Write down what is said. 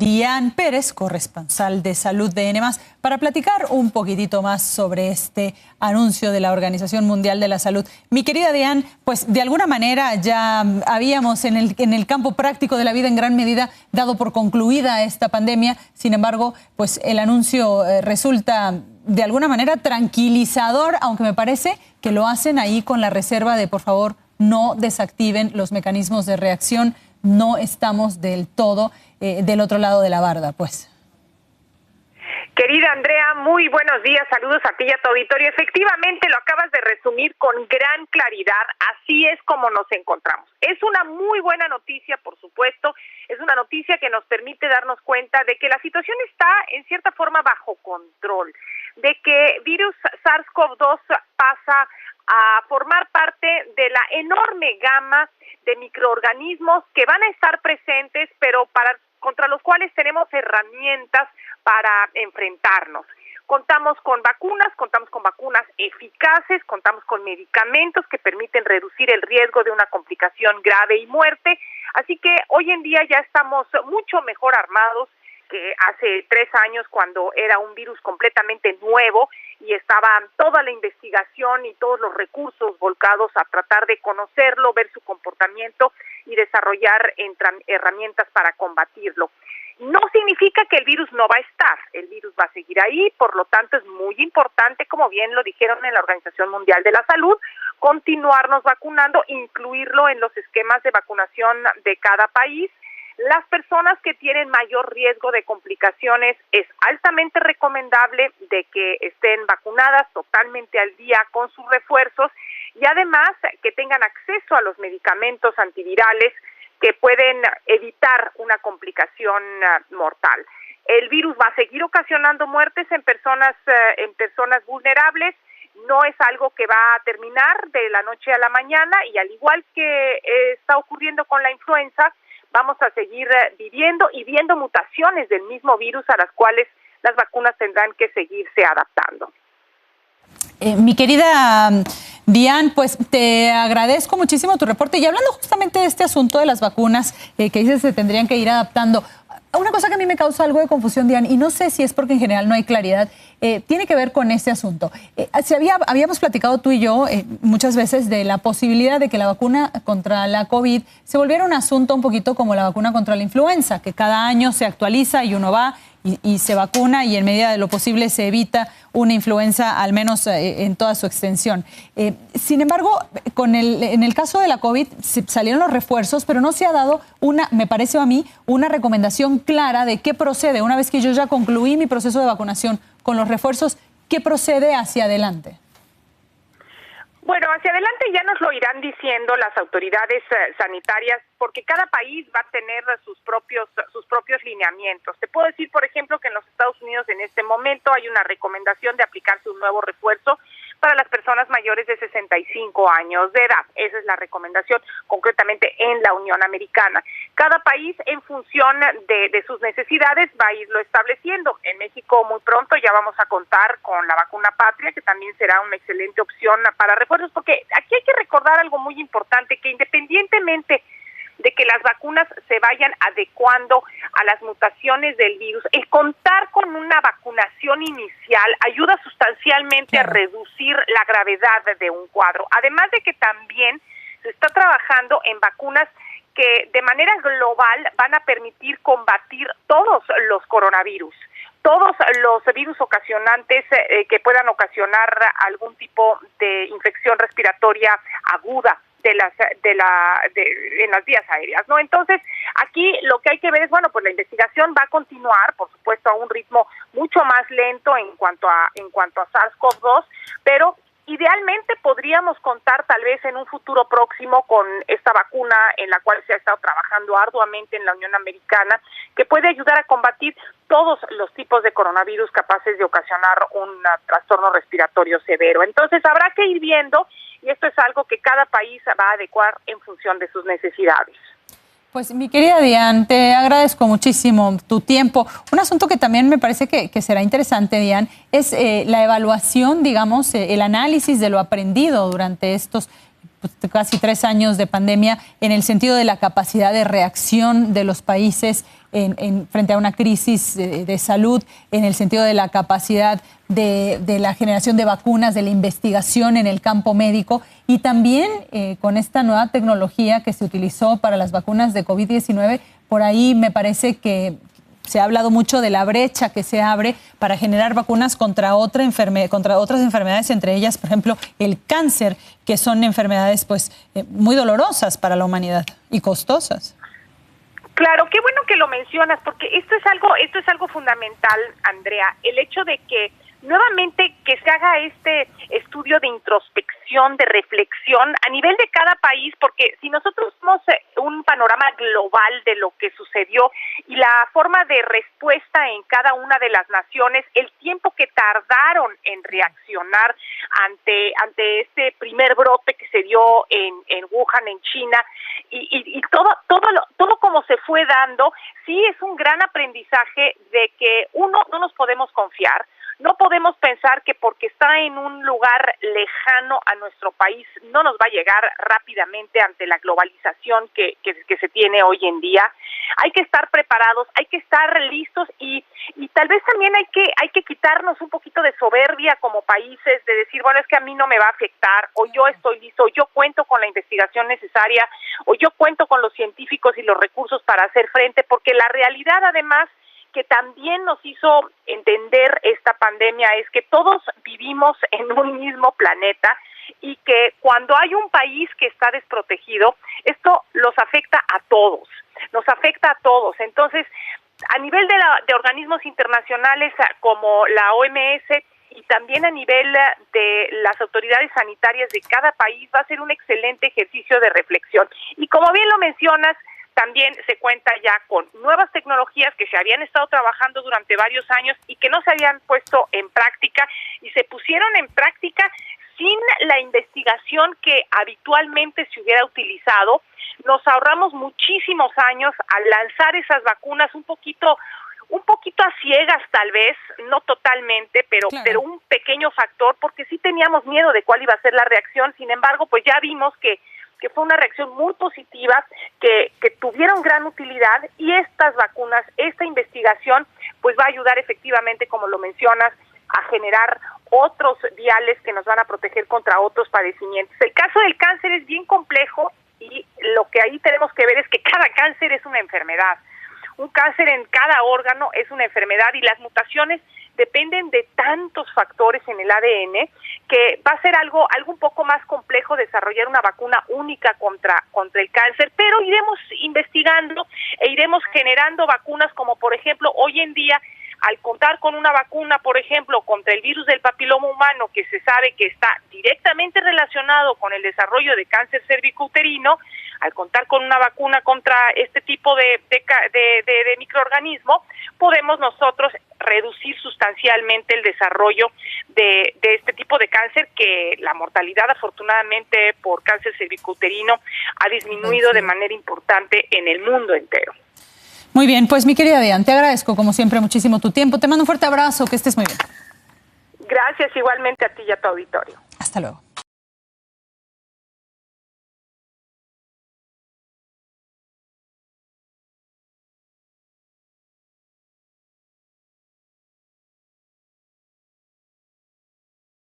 Diane Pérez, corresponsal de Salud de N+, para platicar un poquitito más sobre este anuncio de la Organización Mundial de la Salud. Mi querida Diane, pues de alguna manera ya habíamos en el campo práctico de la vida en gran medida dado por concluida esta pandemia. Sin embargo, pues el anuncio resulta de alguna manera tranquilizador, aunque me parece que lo hacen ahí con la reserva de, por favor, no desactiven los mecanismos de reacción. No estamos del todo del otro lado de la barda, pues. Querida Andrea, muy buenos días, saludos a ti y a tu auditorio. Efectivamente, lo acabas de resumir con gran claridad, así es como nos encontramos. Es una muy buena noticia, por supuesto, es una noticia que nos permite darnos cuenta de que la situación está en cierta forma bajo control, de que virus SARS-CoV-2 pasa a formar parte de la enorme gama de microorganismos que van a estar presentes, pero contra los cuales tenemos herramientas para enfrentarnos. Contamos con vacunas eficaces, contamos con medicamentos que permiten reducir el riesgo de una complicación grave y muerte, así que hoy en día ya estamos mucho mejor armados que hace 3 años, cuando era un virus completamente nuevo y estaba toda la investigación y todos los recursos volcados a tratar de conocerlo, ver su comportamiento y desarrollar herramientas para combatirlo. No significa que el virus no va a estar, el virus va a seguir ahí, por lo tanto es muy importante, como bien lo dijeron en la Organización Mundial de la Salud, continuarnos vacunando, incluirlo en los esquemas de vacunación de cada país. Las personas que tienen mayor riesgo de complicaciones es altamente recomendable de que estén vacunadas totalmente al día con sus refuerzos y además que tengan acceso a los medicamentos antivirales que pueden evitar una complicación mortal. El virus va a seguir ocasionando muertes en personas vulnerables. No es algo que va a terminar de la noche a la mañana y al igual que está ocurriendo con la influenza, vamos a seguir viviendo y viendo mutaciones del mismo virus a las cuales las vacunas tendrán que seguirse adaptando. Mi querida Diane, pues te agradezco muchísimo tu reporte. Y hablando justamente de este asunto de las vacunas que dices se tendrían que ir adaptando, una cosa que a mí me causa algo de confusión, Diane, y no sé si es porque en general no hay claridad, tiene que ver con este asunto. Habíamos platicado tú y yo muchas veces de la posibilidad de que la vacuna contra la COVID se volviera un asunto un poquito como la vacuna contra la influenza, que cada año se actualiza y uno va y se vacuna y en medida de lo posible se evita una influenza, al menos en toda su extensión. Sin embargo, en el caso de la COVID salieron los refuerzos, pero no se ha dado me parece a mí, una recomendación clara de qué procede. Una vez que yo ya concluí mi proceso de vacunación con los refuerzos, ¿qué procede hacia adelante? Bueno, hacia adelante ya nos lo irán diciendo las autoridades sanitarias, porque cada país va a tener sus propios lineamientos. Te puedo decir, por ejemplo, que en los Estados Unidos en este momento hay una recomendación de aplicarse un nuevo refuerzo para las personas mayores de 65 años de edad. Esa es la recomendación concretamente en la Unión Americana. Cada país, en función de sus necesidades, va a irlo estableciendo. En México muy pronto ya vamos a contar con la vacuna patria, que también será una excelente opción para refuerzos, porque aquí hay que recordar algo muy importante, que independientemente de que las vacunas se vayan adecuando a las mutaciones del virus, el contar con una vacunación inicial ayuda sustancialmente a reducir la gravedad de un cuadro. Además de que también se está trabajando en vacunas que de manera global van a permitir combatir todos los coronavirus, todos los virus ocasionantes que puedan ocasionar algún tipo de infección respiratoria aguda en las vías aéreas, ¿no? Entonces, aquí lo que hay que ver es, bueno, pues la investigación va a continuar, por supuesto, a un ritmo mucho más lento en cuanto a SARS-CoV-2, pero idealmente podríamos contar tal vez en un futuro próximo con esta vacuna en la cual se ha estado trabajando arduamente en la Unión Americana, que puede ayudar a combatir todos los tipos de coronavirus capaces de ocasionar un trastorno respiratorio severo. Entonces habrá que ir viendo, y esto es algo que cada país va a adecuar en función de sus necesidades. Pues mi querida Diane, te agradezco muchísimo tu tiempo. Un asunto que también me parece que será interesante, Diane, es la evaluación, digamos, el análisis de lo aprendido durante estos casi 3 años de pandemia en el sentido de la capacidad de reacción de los países frente a una crisis de salud, en el sentido de la capacidad de la generación de vacunas, de la investigación en el campo médico y también con esta nueva tecnología que se utilizó para las vacunas de COVID-19. Por ahí me parece que se ha hablado mucho de la brecha que se abre para generar vacunas contra otras enfermedades, entre ellas, por ejemplo, el cáncer, que son enfermedades pues muy dolorosas para la humanidad y costosas. Claro, qué bueno que lo mencionas, porque esto es algo fundamental, Andrea, el hecho de que nuevamente que se haga este estudio de introspección, de reflexión a nivel de cada país, porque si nosotros vemos un panorama global de lo que sucedió y la forma de respuesta en cada una de las naciones, el tiempo que tardaron en reaccionar ante este primer brote que se dio en Wuhan, en China, y todo como se fue dando, sí es un gran aprendizaje de que no nos podemos confiar. No podemos pensar que porque está en un lugar lejano a nuestro país no nos va a llegar rápidamente ante la globalización que se tiene hoy en día. Hay que estar preparados, hay que estar listos y tal vez también hay que quitarnos un poquito de soberbia como países, de decir, bueno, es que a mí no me va a afectar, o yo estoy listo, o yo cuento con la investigación necesaria, o yo cuento con los científicos y los recursos para hacer frente, porque la realidad además que también nos hizo entender esta pandemia es que todos vivimos en un mismo planeta y que cuando hay un país que está desprotegido, esto los afecta a todos, nos afecta a todos. Entonces, a nivel de organismos internacionales como la OMS y también a nivel de las autoridades sanitarias de cada país va a ser un excelente ejercicio de reflexión. Y como bien lo mencionas, también se cuenta ya con nuevas tecnologías que se habían estado trabajando durante varios años y que no se habían puesto en práctica y se pusieron en práctica sin la investigación que habitualmente se hubiera utilizado. Nos ahorramos muchísimos años al lanzar esas vacunas un poquito a ciegas tal vez, no totalmente, pero un pequeño factor, porque sí teníamos miedo de cuál iba a ser la reacción. Sin embargo, pues ya vimos que fue una reacción muy positiva, que tuvieron gran utilidad y estas vacunas, esta investigación, pues va a ayudar efectivamente, como lo mencionas, a generar otros viales que nos van a proteger contra otros padecimientos. El caso del cáncer es bien complejo y lo que ahí tenemos que ver es que cada cáncer es una enfermedad. Un cáncer en cada órgano es una enfermedad y las mutaciones dependen de tantos factores en el ADN que va a ser algo un poco más complejo desarrollar una vacuna única contra el cáncer, pero iremos investigando e iremos generando vacunas como por ejemplo hoy en día, al contar con una vacuna, por ejemplo, contra el virus del papiloma humano, que se sabe que está directamente relacionado con el desarrollo de cáncer cervicouterino, al contar con una vacuna contra este tipo de microorganismo, podemos nosotros reducir sustancialmente el desarrollo de este tipo de cáncer, que la mortalidad afortunadamente por cáncer cervicouterino ha disminuido de manera importante en el mundo entero. Muy bien, pues mi querida Dian, te agradezco como siempre muchísimo tu tiempo. Te mando un fuerte abrazo, que estés muy bien. Gracias igualmente a ti y a tu auditorio. Hasta luego.